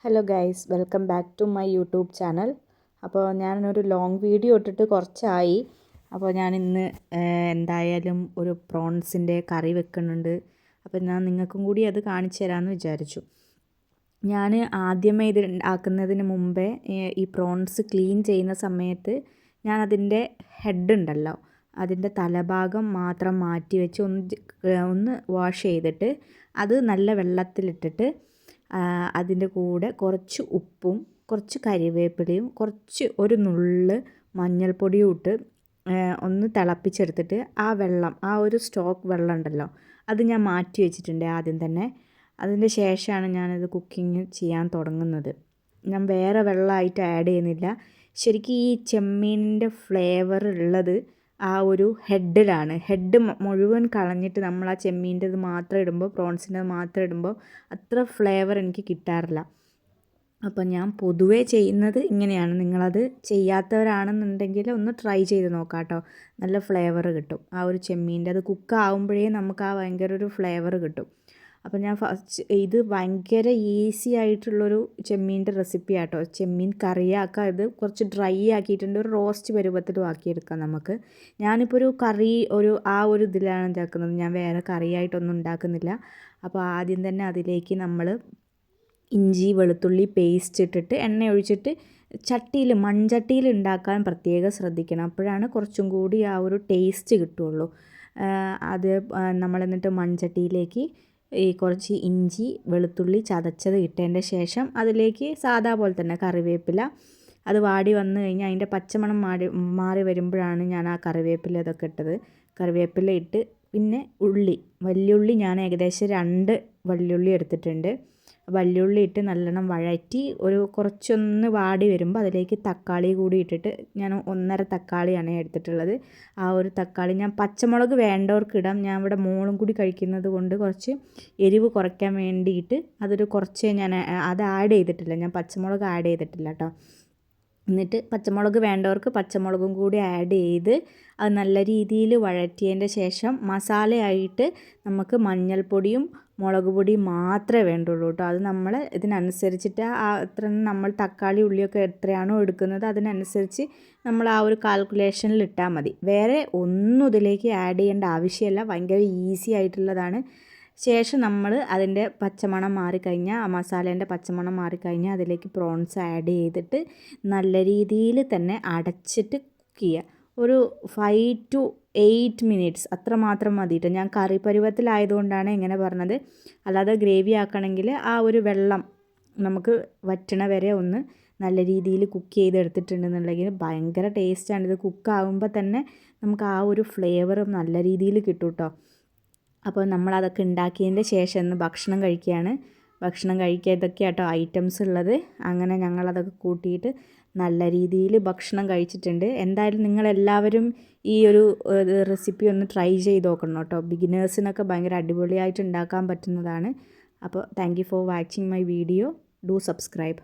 Hello guys, welcome back to my YouTube channel. അപ്പോൾ ഞാനൊരു long video ഇട്ടിട്ട് കുറച്ചായി. അപ്പോൾ ഞാനിന്ന് എന്തായാലും ഒരു പ്രോൺസിൻ്റെ കറി വെക്കുന്നുണ്ട്. അപ്പോൾ ഞാൻ നിങ്ങൾക്കും കൂടി അത് കാണിച്ചു തരാമെന്ന് വിചാരിച്ചു. ഞാൻ ആദ്യമേ ഇത് ആക്കുന്നതിന് മുമ്പേ ഈ പ്രോൺസ് ക്ലീൻ ചെയ്യുന്ന സമയത്ത് ഞാൻ അതിൻ്റെ ഹെഡ് ഉണ്ടല്ലോ, അതിൻ്റെ തലഭാഗം മാത്രം മാറ്റി വെച്ച് ഒന്ന് വാഷ് ചെയ്തിട്ട് അത് നല്ല വെള്ളത്തിലിട്ടിട്ട് അതിൻ്റെ കൂടെ കുറച്ച് ഉപ്പും കുറച്ച് കരിവേപ്പിലയും ഒരു നുള്ള് മഞ്ഞൾപ്പൊടിയും ഇട്ട് ഒന്ന് തിളപ്പിച്ചെടുത്തിട്ട് ആ ഒരു സ്റ്റോക്ക് വെള്ളം ഉണ്ടല്ലോ അത് ഞാൻ മാറ്റി വെച്ചിട്ടുണ്ട് ആദ്യം തന്നെ. അതിൻ്റെ ശേഷമാണ് ഞാനത് കുക്കിംഗ് ചെയ്യാൻ തുടങ്ങുന്നത്. ഞാൻ വേറെ വെള്ളമായിട്ട് ആഡ് ചെയ്യുന്നില്ല. ശരിക്കും ഈ ചെമ്മീനിൻ്റെ ഫ്ലേവർ ഉള്ളത് ആ ഒരു ഹെഡിലാണ്. ഹെഡ് മുഴുവൻ കളഞ്ഞിട്ട് നമ്മൾ ആ ചെമ്മീൻ്റെത് മാത്രം ഇടുമ്പോൾ, പ്രോൺസിൻ്റെത് മാത്രം ഇടുമ്പോൾ അത്ര ഫ്ലേവർ എനിക്ക് കിട്ടാറില്ല. അപ്പോൾ ഞാൻ പൊതുവേ ചെയ്യുന്നത് ഇങ്ങനെയാണ്. നിങ്ങളത് ചെയ്യാത്തവരാണെന്നുണ്ടെങ്കിൽ ഒന്ന് ട്രൈ ചെയ്ത് നോക്കാം കേട്ടോ. നല്ല ഫ്ലേവർ കിട്ടും ആ ഒരു ചെമ്മീൻ്റെ. അത് കുക്കാവുമ്പോഴേ നമുക്ക് ആ ഭയങ്കര ഒരു ഫ്ലേവർ കിട്ടും. അപ്പോൾ ഞാൻ ഇത് ഭയങ്കര ഈസി ആയിട്ടുള്ളൊരു ചെമ്മീൻ്റെ റെസിപ്പി ആട്ടോ. ചെമ്മീൻ കറിയാക്കാം. ഇത് കുറച്ച് ഡ്രൈ ആക്കിയിട്ടുണ്ട്, ഒരു റോസ്റ്റ് പരുവത്തിലും ആക്കിയെടുക്കാം നമുക്ക്. ഞാനിപ്പോൾ ഒരു കറി ആ ഒരു ഇതിലാണ് ഉണ്ടാക്കുന്നത്. ഞാൻ വേറെ കറിയായിട്ടൊന്നും ഉണ്ടാക്കുന്നില്ല. അപ്പോൾ ആദ്യം തന്നെ അതിലേക്ക് നമ്മൾ ഇഞ്ചി വെളുത്തുള്ളി പേസ്റ്റ് ഇട്ടിട്ട് എണ്ണ ഒഴിച്ചിട്ട് മൺചട്ടിയിൽ ഉണ്ടാക്കാൻ പ്രത്യേകം ശ്രദ്ധിക്കണം. അപ്പോഴാണ് കുറച്ചും കൂടി ആ ഒരു ടേസ്റ്റ് കിട്ടുള്ളൂ. അത് നമ്മൾ എന്നിട്ട് മൺചട്ടിയിലേക്ക് കുറച്ച് ഇഞ്ചി വെളുത്തുള്ളി ചതച്ചത് ഇട്ടതിൻ്റെ ശേഷം അതിലേക്ക് സാദാ പോലെ തന്നെ കറിവേപ്പില, അത് വാടി വന്നു കഴിഞ്ഞാൽ അതിൻ്റെ പച്ചമണം മാറി വരുമ്പോഴാണ് ഞാൻ ആ കറിവേപ്പില ഇതൊക്കെ ഇട്ടത്. കറിവേപ്പില ഇട്ട് പിന്നെ വലിയുള്ളി ഞാൻ ഏകദേശം 2 വലിയുള്ളി എടുത്തിട്ടുണ്ട്. വലിയുള്ളി ഇട്ട് നല്ലോണം വഴറ്റി കുറച്ചൊന്ന് വാടി വരുമ്പോൾ അതിലേക്ക് തക്കാളി കൂടി ഇട്ടിട്ട്, ഞാൻ 1.5 തക്കാളിയാണ് എടുത്തിട്ടുള്ളത്. ആ ഒരു തക്കാളി ഞാൻ പച്ചമുളക് വേണ്ടവർക്ക് ഇടാം. ഞാൻ ഇവിടെ മോളും കൂടി കഴിക്കുന്നത് കൊണ്ട് കുറച്ച് എരിവ് കുറയ്ക്കാൻ വേണ്ടിയിട്ട് കുറച്ച് ഞാൻ അത് ആഡ് ചെയ്തിട്ടില്ല. ഞാൻ പച്ചമുളക് ആഡ് ചെയ്തിട്ടില്ല കേട്ടോ. എന്നിട്ട് പച്ചമുളക് വേണ്ടവർക്ക് പച്ചമുളകും കൂടി ആഡ് ചെയ്ത് അത് നല്ല രീതിയിൽ വഴറ്റിയതിൻ്റെ ശേഷം മസാലയായിട്ട് നമുക്ക് മഞ്ഞൾപ്പൊടിയും മുളക് പൊടിയും മാത്രമേ വേണ്ടുള്ളൂ കേട്ടോ. അത് നമ്മൾ ഇതിനനുസരിച്ചിട്ട് അത്ര നമ്മൾ തക്കാളി ഉള്ളിയൊക്കെ എത്രയാണോ എടുക്കുന്നത് അതിനനുസരിച്ച് നമ്മൾ ആ ഒരു കാൽക്കുലേഷനിൽ ഇട്ടാൽ മതി. വേറെ ഒന്നും ഇതിലേക്ക് ആഡ് ചെയ്യേണ്ട ആവശ്യമില്ല. ഭയങ്കര ഈസി ആയിട്ടുള്ളതാണ്. ശേഷം നമ്മൾ അതിൻ്റെ പച്ചമണം മാറിക്കഴിഞ്ഞാൽ, ആ മസാലേൻ്റെ പച്ചമണം മാറിക്കഴിഞ്ഞാൽ അതിലേക്ക് പ്രോൺസ് ആഡ് ചെയ്തിട്ട് നല്ല രീതിയിൽ തന്നെ അടച്ചിട്ട് കുക്ക് ചെയ്യുക. ഒരു 5 to 8 മിനിറ്റ്സ് അത്രമാത്രം മതി കേട്ടോ. ഞാൻ കറി പരുവത്തിലായതുകൊണ്ടാണ് ഇങ്ങനെ പറഞ്ഞത്. അല്ലാതെ ഗ്രേവി ആക്കണമെങ്കിൽ ആ ഒരു വെള്ളം നമുക്ക് വറ്റണ വരെ ഒന്ന് നല്ല രീതിയിൽ കുക്ക് ചെയ്തെടുത്തിട്ടുണ്ടെന്നുണ്ടെങ്കിൽ ഭയങ്കര ടേസ്റ്റാണ്. ഇത് കുക്കാവുമ്പോൾ തന്നെ നമുക്ക് ആ ഒരു ഫ്ലേവർ നല്ല രീതിയിൽ കിട്ടും കേട്ടോ. അപ്പോൾ നമ്മളതൊക്കെ ഉണ്ടാക്കിയതിൻ്റെ ശേഷം ഇന്ന് ഭക്ഷണം കഴിക്കുകയാണ്. ഭക്ഷണം കഴിക്കുക ഇതൊക്കെയാട്ടോ ഐറ്റംസ് ഉള്ളത്. അങ്ങനെ ഞങ്ങളതൊക്കെ കൂട്ടിയിട്ട് നല്ല രീതിയിൽ ഭക്ഷണം കഴിച്ചിട്ടുണ്ട്. എന്തായാലും നിങ്ങളെല്ലാവരും ഈ ഒരു റെസിപ്പി ഒന്ന് ട്രൈ ചെയ്ത് നോക്കണം കേട്ടോ. ബിഗിനേഴ്സിനൊക്കെ ഭയങ്കര അടിപൊളിയായിട്ട് ഉണ്ടാക്കാൻ പറ്റുന്നതാണ്. അപ്പോൾ thank you for watching my video. Do subscribe.